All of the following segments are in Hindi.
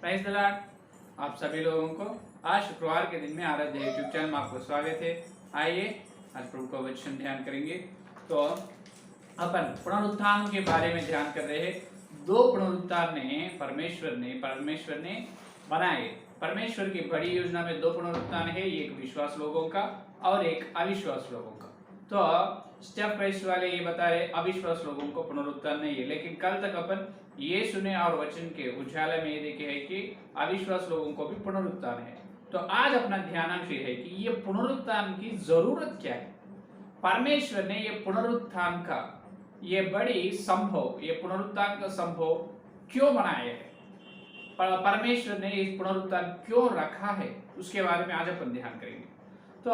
Prize the Lord. आप सभी लोगों को आज शुक्रवार के दिन में आराध्य यूट्यूब चैनल में आपको स्वागत है। आइए आज प्रभु का वचन ध्यान करेंगे। तो अपन पुनरुत्थान के बारे में ध्यान कर रहे हैं। दो पुनरुत्थान ने परमेश्वर ने बनाए। परमेश्वर की बड़ी योजना में दो पुनरुत्थान है, एक विश्वास लोगों का और एक अविश्वास लोगों का। तो स्टेप वाइज वाले ये बता रहे अविश्वास लोगों को पुनरुत्थान नहीं है, लेकिन कल तक अपन ये सुने और वचन के उजाले में ये देखे है कि अविश्वास लोगों को भी पुनरुत्थान है। तो आज अपना ध्यानांश ये है कि ये पुनरुत्थान की जरूरत क्या है। परमेश्वर ने ये पुनरुत्थान का ये बड़ी संभव, ये पुनरुत्थान का संभव क्यों बनाया है, परमेश्वर ने इस पुनरुत्थान क्यों रखा है, उसके बारे में आज अपन ध्यान करेंगे। तो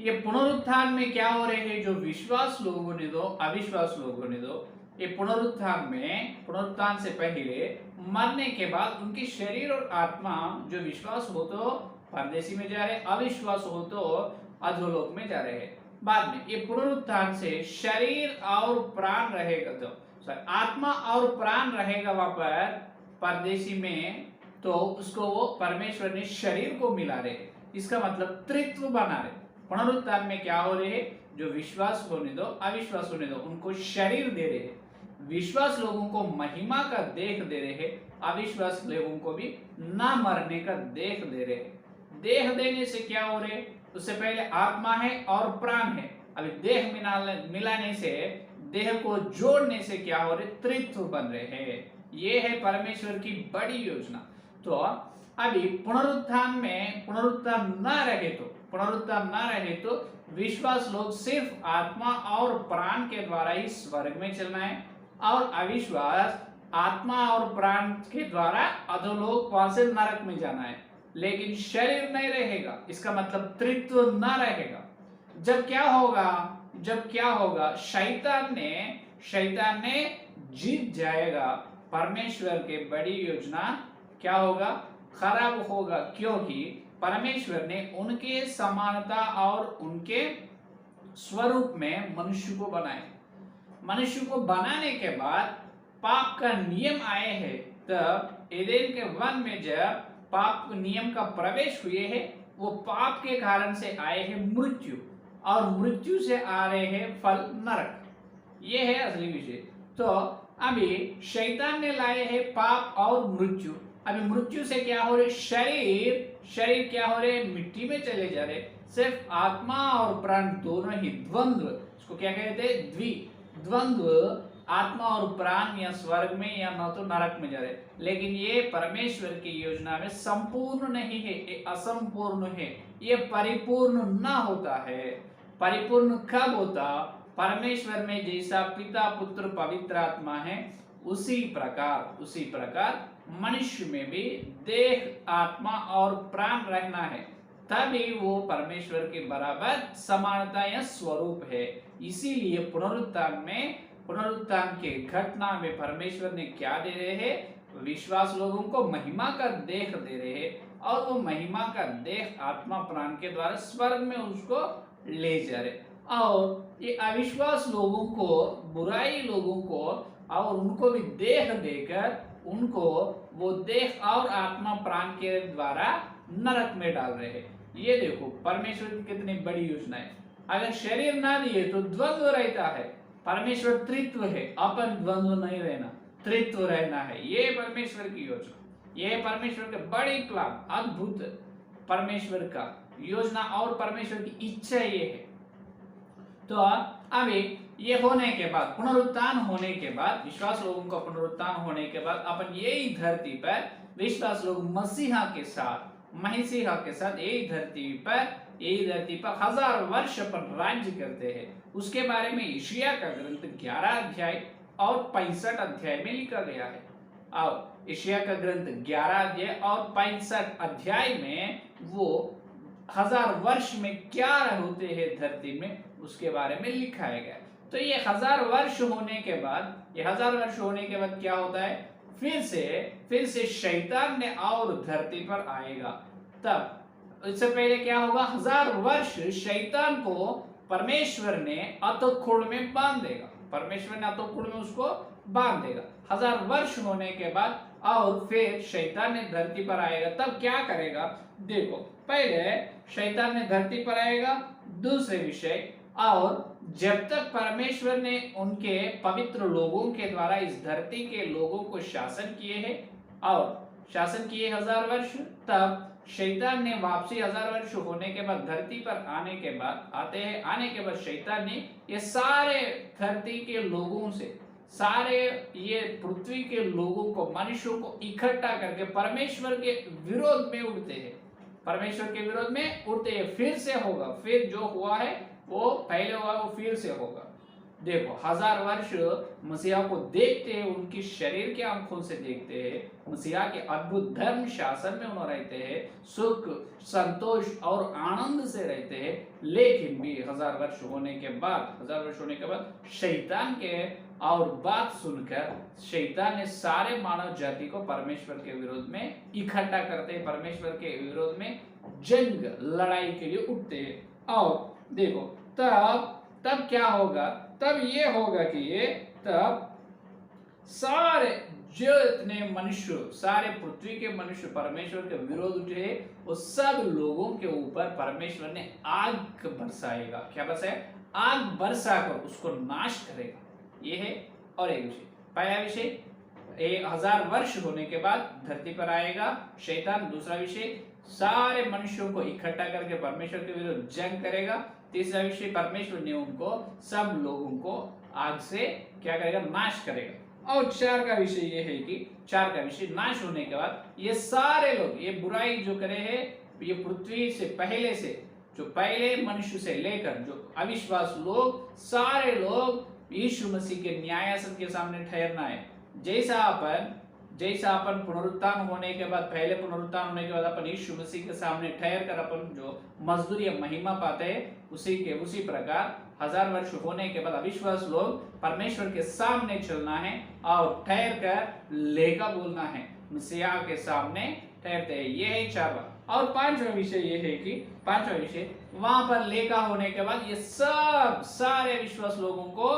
ये पुनरुत्थान में क्या हो रहे हैं, जो विश्वास लोगों ने दो अविश्वास लोगों ने दो, ये पुनरुत्थान से पहले मरने के बाद उनकी शरीर और आत्मा, जो विश्वास हो तो परदेशी में जा रहे, अविश्वास हो तो अधोलोक में जा रहे हैं। बाद में ये पुनरुत्थान से शरीर और प्राण रहेगा, तो आत्मा और प्राण रहेगा वहां पर परदेशी में, तो उसको वो परमेश्वर ने शरीर को मिला रहे, इसका मतलब त्रित्व बना रहे। पुनरुत्थान में क्या हो रहे हैं, जो विश्वास होने दो अविश्वास होने दो उनको शरीर दे रहे हैं। विश्वास लोगों को महिमा का देह दे रहे हैं, अविश्वास लोगों को भी ना मरने का देह दे रहे हैं। देह देने से क्या हो रहे, उससे पहले आत्मा है और प्राण है, अभी देह मिलाने से, देह को जोड़ने से क्या हो रहे, त्रित्व बन रहे हैं। ये है परमेश्वर की बड़ी योजना। तो अभी पुनरुत्थान ना रहे तो विश्वास लोग सिर्फ आत्मा और प्राण के द्वारा ही स्वर्ग में चलना है, और अविश्वास आत्मा और प्राण के द्वारा अधोलोक वहां से नरक में जाना है, लेकिन शरीर नहीं रहेगा। इसका मतलब त्रित्व ना रहेगा। जब क्या होगा, शैतान ने जीत जाएगा। परमेश्वर के बड़ी योजना क्या होगा, खराब होगा, क्योंकि परमेश्वर ने उनके समानता और उनके स्वरूप में मनुष्य को बनाए। मनुष्य को बनाने के बाद पाप का नियम आए हैं, तब एदेन के वन में जब पाप नियम का प्रवेश हुए हैं, वो पाप के कारण से आए हैं मृत्यु, और मृत्यु से आ रहे हैं फल नरक। ये है असली विषय। तो अभी शैतान ने लाए हैं पाप और मृत्यु। अभी मृत्यु से क्या हो रहे, शरीर क्या हो रहे, मिट्टी में चले जा रहे। सिर्फ आत्मा और प्राण दोनों ही द्वंद्व, इसको क्या कहते हैं, द्वंद्व, आत्मा और प्राण या स्वर्ग में या न तो नरक में जा रहे। लेकिन ये परमेश्वर की योजना में संपूर्ण नहीं है, ये असंपूर्ण है, ये परिपूर्ण ना होता है। परिपूर्ण कब होता, परमेश्वर में जैसा पिता पुत्र पवित्र आत्मा है, उसी प्रकार मनुष्य में भी देह आत्मा और प्राण रहना है, तभी वो परमेश्वर के बराबर समानता या स्वरूप है। इसीलिए पुनरुत्थान के घटना में परमेश्वर ने क्या दे रहे हैं, विश्वास लोगों को महिमा का देह दे रहे हैं, और वो महिमा का देह आत्मा प्राण के द्वारा स्वर्ग में उसको ले जा रहे। और ये अविश्वास लोगों को, बुराई लोगों को, और उनको भी देह देकर उनको वो देह और आत्मा प्राण के द्वारा नरक में डाल रहे हैं। ये देखो परमेश्वर की कितनी बड़ी योजना है। अगर शरीर ना दिए तो द्वंद्व रहता है। परमेश्वर त्रित्व है, अपन द्वंद्व नहीं रहना, त्रित्व रहना है। ये परमेश्वर की योजना, ये परमेश्वर के बड़ी प्लान, अद्भुत परमेश्वर का योजना और परमेश्वर की इच्छा ये है। तो अभी ये होने के बाद, पुनरुत्थान होने के बाद, विश्वास लोगों का पुनरुत्थान होने के बाद अपन यही धरती पर, विश्वास लोग मसीहा के साथ यही धरती पर 1000 वर्ष अपन राज्य करते हैं। उसके बारे में यशायाह का ग्रंथ 11 अध्याय और 65 अध्याय में लिखा गया है। और यशायाह का ग्रंथ 11 अध्याय और 65 अध्याय में वो 1000 वर्ष में क्या होते हैं धरती में, उसके बारे में लिखा गया। तो ये 1000 वर्ष होने के बाद क्या होता है, फिर से शैतान ने और धरती पर आएगा। तब इससे पहले क्या होगा, 1000 वर्ष शैतान को परमेश्वर ने अतोखुड़ में बांध देगा, 1000 वर्ष होने के बाद और फिर शैतान ने धरती पर आएगा, तब क्या करेगा? देखो, पहले शैतान ने धरती पर आएगा, दूसरे विषय, और जब तक परमेश्वर ने उनके पवित्र लोगों के द्वारा इस धरती के लोगों को शासन किए हैं और शासन किए 1000 वर्ष, तब शैतान ने वापसी 1000 वर्ष होने के बाद धरती पर आने के बाद शैतान ने ये सारे धरती के लोगों से, सारे ये पृथ्वी के लोगों को, मनुष्यों को इकट्ठा करके परमेश्वर के विरोध में उड़ते हैं, परमेश्वर के विरोध में उड़ते हैं। फिर से होगा, फिर जो हुआ है वो पहले हुआ वो फिर से होगा। देखो, 1000 वर्ष मसीहा को देखते हैं, उनकी शरीर के आंखों से देखते हैं, मसीहा के अद्भुत धर्म शासन में उन्होंने रहते हैं, सुख संतोष और आनंद से रहते हैं। लेकिन भी 1000 वर्ष होने के बाद शैतान के और बात सुनकर शैतान ने सारे मानव जाति को परमेश्वर के विरोध में इकट्ठा करते हैं, परमेश्वर के विरोध में जंग लड़ाई के लिए उठते हैं। और देखो, तब क्या होगा? तब ये होगा कि तब सारे जो इतने मनुष्य, सारे पृथ्वी के मनुष्य परमेश्वर के विरोध उठे, वो सब लोगों के ऊपर परमेश्वर ने आग बरसाएगा। क्या बरसाएगा? आग बरसाकर उसको नाश करेगा। ये है। और एक विषय, पहला विषय 1000 वर्ष होने के बाद धरती पर आएगा शैतान। दूसरा विषय, सारे मनुष्यों को इकट्ठा करके परमेश्वर के विरुद्ध जंग करेगा। तीसरा विषय, परमेश्वर ने उनको, सब लोगों को आग से क्या करेगा? नाश करेगा। और 4 का विषय ये है कि 4 का विषय, नाश होने के बाद ये सारे लोग, ये बुराई जो करे हैं, ये पृथ्वी से पहले से, जो पहले मनुष्य से लेकर जो अविश्वास लोग, सारे लोग यीशु मसीह के न्यायासन के सामने ठहरना है। जैसा अपन पुनरुत्थान होने के बाद, पहले पुनरुत्थान होने के बाद अपन यीशु मसीह के सामने ठहर कर अपन जो मजदूरी या महिमा पाते हैं, उसी प्रकार 1000 वर्ष होने के बाद अविश्वास लोग परमेश्वर के सामने चलना है और ठहर कर लेगा बोलना है, मसीहा के सामने ठहरते हैं। ये है 4 बात। और 5वां विषय ये है कि 5वां विषय, वहां पर लेखा होने के बाद ये सब सारे विश्वास लोगों को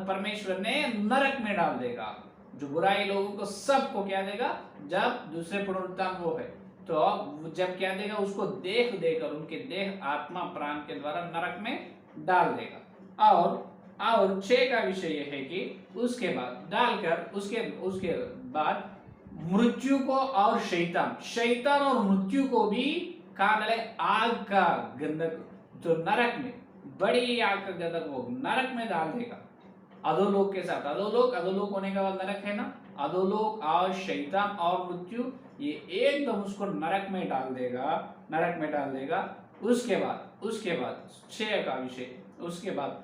परमेश्वर ने नरक में डाल देगा। जो बुराई लोगों को सबको क्या देगा? जब दूसरे पुनरुत्थान वो है तो जब क्या देगा? उसको देख देकर उनके देह, आत्मा, प्राण के द्वारा नरक में डाल देगा। और 6 का विषय ये है कि उसके बाद डालकर उसके बाद मृत्यु को और शैतान और मृत्यु को भी कहा डाले? आग का गंधक, जो नरक में, बड़ी आग का गंधक वो नरक में डाल देगा अधोलोक के साथ। अधोलोक होने के बाद नरक है ना, अधोलोक और शैतान और मृत्यु, ये एकदम उसको नरक में डाल देगा। उसके बाद 6 का विषय, उसके बाद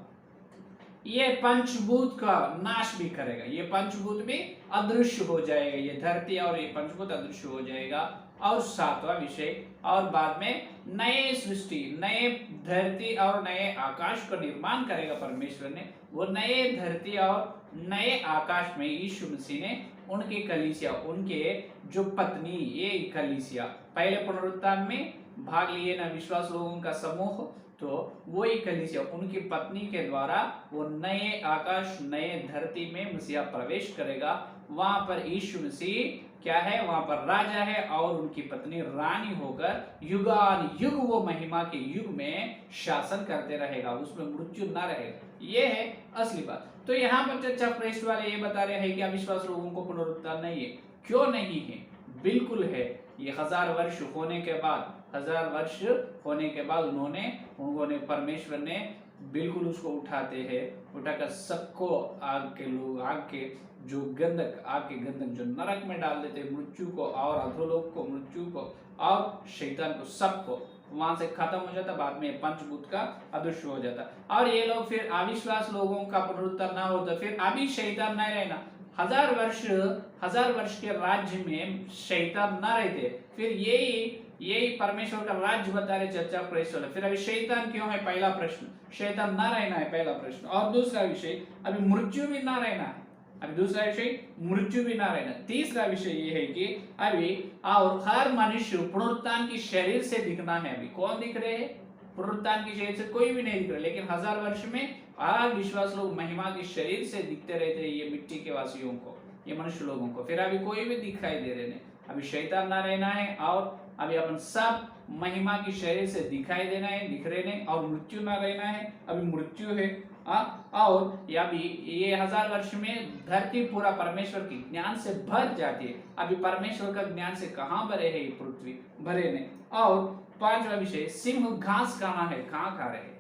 ये पंचभूत का नाश भी करेगा। ये पंचभूत भी अदृश्य हो जाएगा, ये धरती और ये पंचभूत अदृश्य हो जाएगा। और 7वां विषय, और बाद में नए सृष्टि, नए धरती और नए आकाश का निर्माण करेगा परमेश्वर ने। वो नए धरती और नए आकाश में यीशु मसीह ने उनकी कलीसिया, उनके जो पत्नी, ये कलीसिया पहले पुनरुत्थान में भाग लिए ना विश्वास लोगों का समूह, तो वही कलीसिया उनकी पत्नी के द्वारा वो नए आकाश, नए धरती में मसीहा प्रवेश करेगा। वहां पर यीशु मसीह क्या है? वहां पर राजा है और उनकी पत्नी रानी होकर युगान युग वो महिमा के युग में शासन करते रहेगा, उसमें मृत्यु ना रहेगा। ये है असली बात। तो यहाँ पर चर्चा प्रेस्ट वाले ये बता रहे हैं कि अविश्वास लोगों को पुनरुत्थान नहीं है। क्यों नहीं है? बिल्कुल है। ये 1000 वर्ष होने के बाद, 1000 वर्ष होने के बाद उन्होंने परमेश्वर ने बिल्कुल उसको उठाते हैं, उठाकर सबको आग के जो गंधक, आग के गंधक जो नरक में डाल देते, मृत्यु को और अधोलोक को, मृत्यु को और शैतान को, सबको वहां से खत्म हो जाता। बाद में पंचभूत का अदृश्य हो जाता। और ये लोग फिर अविश्वास लोगों का पुनरुत्थान ना होता, फिर अभी शैतान नहीं रहना। 1000 वर्ष के राज्य में शैतान ना रहते, फिर यही परमेश्वर का राज्य बता रहे चर्चा प्रेस वाला। फिर अभी शैतान क्यों है? पहला प्रश्न, शैतान ना रहना है, पहला प्रश्न। और दूसरा विषय, अभी मृत्यु भी ना रहना है। अभी दूसरा विषय, मृत्यु भी ना रहना। तीसरा विषय ये है कि अभी और हर मनुष्य पुनरुत्थान की शरीर से दिखना है। अभी कौन दिख रहे हैं? पुनरुत्थान की शरीर से कोई भी नहीं दिख रहा, लेकिन 1000 वर्ष में हर विश्वास लोग महिमा के शरीर से दिखते रहते हैं, ये मिट्टी के वासियों को। ये मनुष्य लोगों को। फिर अभी कोई भी दिखाई दे रहे नहीं, अभी शैतान ना रहना है और अभी अपन सब महिमा की शरीर से दिखाई देना है, दिख रहे नहीं, और मृत्यु ना रहना है, अभी मृत्यु है। और या भी ये 1000 वर्ष में धरती पूरा परमेश्वर के ज्ञान से भर जाती है। अभी परमेश्वर का ज्ञान से कहाँ भरे है ये पृथ्वी, भरे नहीं। और 5वां विषय, सिंह घास खाना है, कहाँ खा रहे हैं,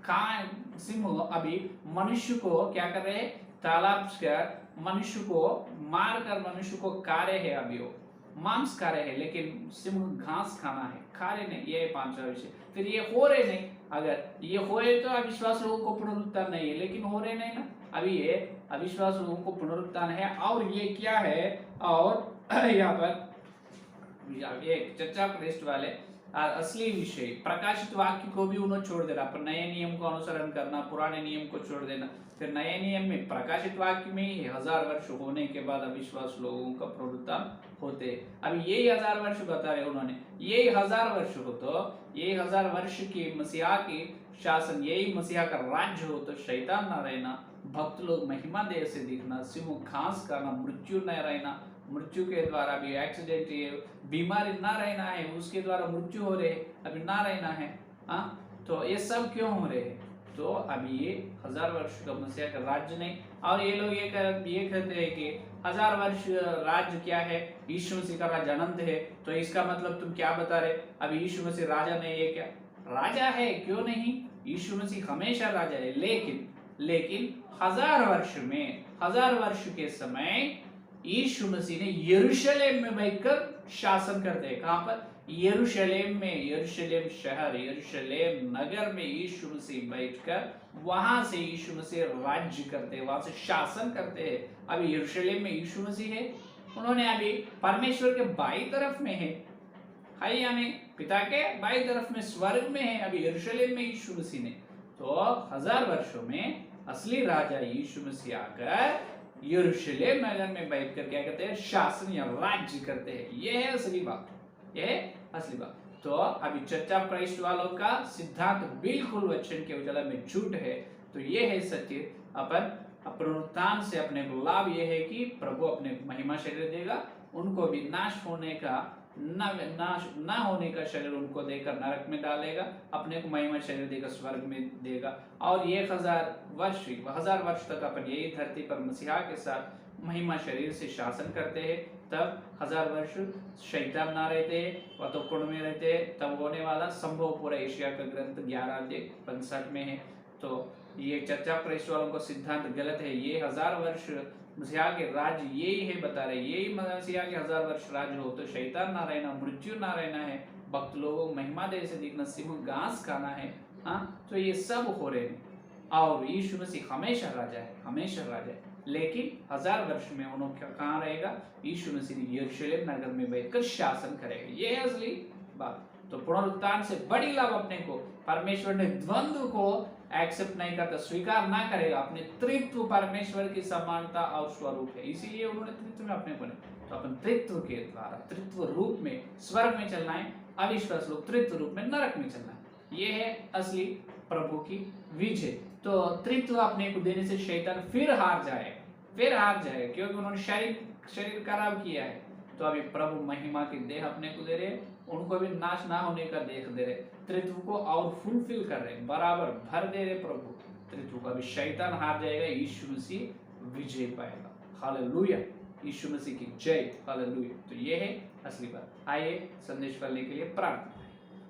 कहाँ सिंह अभी मनुष्य को क्या कर रहे हैं, तालाब कर मनुष्य को मार कर मनुष्य को खा रहे हैं, अभी वो मांस खा रहे हैं, लेकिन सिंह घास खाना है, खा रहे नहीं। ये 5वां विषय। फिर ये हो रहे नहीं, अगर ये होए तो अविश्वास लोगों को पुनरुत्थान नहीं है, लेकिन हो रहे नहीं ना, अभी ये अविश्वास लोगों को पुनरुत्थान है। और ये क्या है, और यहाँ पर ये चर्चा पृष्ठ वाले असली विषय प्रकाशित वाक्य को भी उन्होंने छोड़ देना, पर नए नियम को अनुसरण करना, पुराने नियम को छोड़ देना। फिर नए नियम में प्रकाशित वाक्य में ही 1000 वर्ष होने के बाद अविश्वास लोगों का पुनरुत्थान होते। अभी यही 1000 वर्ष बता रहे उन्होंने, यही 1000 वर्ष हो तो यही 1000 वर्ष की मसीहा की शासन, यही मसीहा का राज्य हो तो शैतान ना रहना, भक्त लोग महिमा देह से दिखना, सिंह घास खाना, मृत्यु न रहना, मृत्यु के द्वारा भी एक्सीडेंट बीमारी ना रहना है, उसके द्वारा मृत्यु हो रहे अभी ना रहना है। तो ये सब क्यों हो रहे हैं, तो अभी ये 1000 वर्ष का मसीहा का राज्य नहीं। और ये लोग ये कहते हैं कि 1000 वर्ष राज्य क्या है, यीशु मसीह का राज्य अनंत है, तो इसका मतलब तुम क्या बता रहे, अभी यीशु मसीह राजा नहीं है क्या, राजा है, क्यों नहीं, यीशु मसीह हमेशा राजा है। लेकिन 1000 वर्ष में 1000 वर्ष के समय यीशु मसीह ने यरूशलेम में बैठकर शासन करते हैं। कहां पर, यरूशलेम में, यरूशलेम शहर, यरूशलेम नगर में यीशु मसीह बैठकर वहां से यीशु मसीह राज्य करते हैं, वहां से शासन करते हैं। अभी यरूशलेम में यीशु मसीह है, उन्होंने अभी परमेश्वर के बाईं तरफ में है यानी पिता के बाईं तरफ में स्वर्ग में है, अभी यरूशलेम में यीशु मसीह ने। तो 1000 वर्षों में असली राजा यीशु मसीह आकर यरूशलेम नगर में बैठकर क्या करते हैं, शासन या राज्य करते हैं। यह है असली बात, यह है असली बात। तो अभी चर्चा क्राइस्ट वालों का सिद्धांत बिल्कुल वचन के उजाला में झूठ है। तो यह है सत्य, अपन पुनरुत्थान से अपने को लाभ यह है कि प्रभु अपने महिमा शरीर देगा, उनको भी नाश होने का ना होने का शरीर उनको देकर नरक में डालेगा, अपने को महिमा शरीर देगा, स्वर्ग में देगा। और 1000 वर्ष तक अपन यही धरती पर मसीहा के साथ महिमा शरीर से शासन करते हैं। तब 1000 वर्ष शैतान ना रहते, वह तो कुंड में रहते, तब होने वाला संभव पूरा एशिया का ग्रंथ 11:65 में है। तो ये चर्चा प्रेस वालों का सिद्धांत गलत है। ये 1000 वर्ष मसीहा के राज्य यही है, बता रहे यही मसीहा के 1000 वर्ष राज्य हो तो शैतान ना रहना, मृत्यु ना रहना है, भक्त लोगों को महिमा दे से दिखना, सिंह घास खाना है। तो ये सब हो रहे हैं। और यीशु मसीह हमेशा राजा है, हमेशा राजा है। लेकिन 1000 वर्ष में उन्होंने कहाँ रहेगा, यीशु मसीह यरूशलेम नगर में बैठकर शासन करेगा। ये है असली बात। तो पुनरुत्थान से बड़ी लाभ अपने को, परमेश्वर ने द्वंद्व को एक्सेप्ट नहीं करता, स्वीकार ना करेगा। अपने त्रित्व परमेश्वर की समानता और स्वरूप है, इसीलिए उन्होंने त्रित्व में अपने बने। तो अपन त्रित्व के द्वारा, त्रित्व रूप में स्वर्ग में चलना है, अविश्वास लोग त्रित्व रूप में नरक में चलना है। ये है असली प्रभु की विजय। तो त्रित्व अपने को देने से शैतान फिर हार जाएगा, क्योंकि उन्होंने शरीर खराब किया है। तो अभी प्रभु महिमा की देह अपने को दे रहे, उनको भी नाश ना होने का देख दे रहे, त्रित्व को और फुलफिल कर रहे, बराबर भर दे रहे प्रभु त्रित्व को। अभी शैतान हार जाएगा, यीशु मसीह विजय पाएगा। हालेलुया, यीशु मसीह की जय, हालेलुया। तो ये है असली बात। आइए संदेश पढ़ने के लिए प्रार्थना।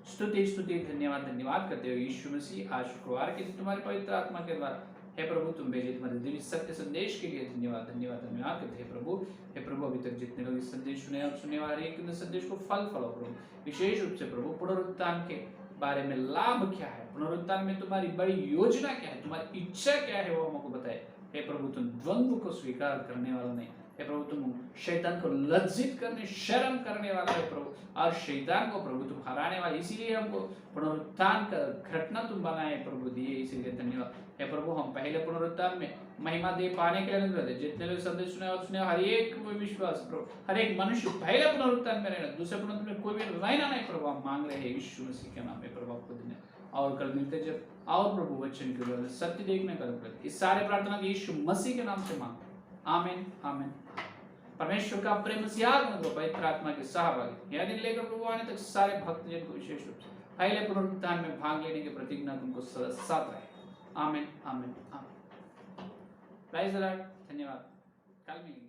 स्तुति धन्यवाद करते हो यीशु मसीह, आज शुक्रवार के दिन तुम्हारे पवित्र आत्मा के द्वारा हे प्रभु तुम भेजे तुम्हारे दिव्य सत्य संदेश के लिए धन्यवाद करते हैं प्रभु। हे प्रभु अभी तक जितने लोग इस संदेश सुने और सुनने वाले हैं, संदेश को फल प्रभु, विशेष रूप से प्रभु पुनरुत्थान के बारे में लाभ क्या है, पुनरुत्थान में तुम्हारी बड़ी योजना क्या है, तुम्हारी इच्छा क्या है, वो हमको बताए। हे प्रभु तुम द्वंद्व को स्वीकार करने वाला नहीं, हे प्रभु तुम शैतान को लज्जित करने, शर्म करने वाला है प्रभु, और शैतान को प्रभु तुम हराने वाले, इसीलिए हमको पुनरुत्थान का घटना तुम बनाए प्रभु दिए, इसीलिए धन्यवाद। हे प्रभु हम पहले पुनरुत्थान में महिमा दे पाने के लिए अनुग्रह, जितने लोग संदेश सुने और सुने हर एक विश्वास प्रभु, हर एक मनुष्य पहले पुनरुत्थान में रहना, दूसरे पुनरुत्थान में कोई भी रहना नहीं प्रभु, हम मांग रहे हैं यीशु मसीह के नाम में प्रभु आपको धन्यवाद। और कल मिलते जब और प्रभु वचन के द्वारा सत्य देखने का, इस सारे प्रार्थना यीशु मसीह के नाम से मांग, आमीन आमीन। परमेश्वर का प्रेम से आगमन को पवित्र आत्मा के सहभागी यह दिन लेकर प्रभु आने तक सारे भक्तजन को विशेष रूप से पहले पुनरुत्थान में भाग लेने की प्रतिज्ञा तुमको सदा साथ रहे। आमीन आमीन आमीन। Praise the Lord. धन्यवाद। कल मिलेंगे।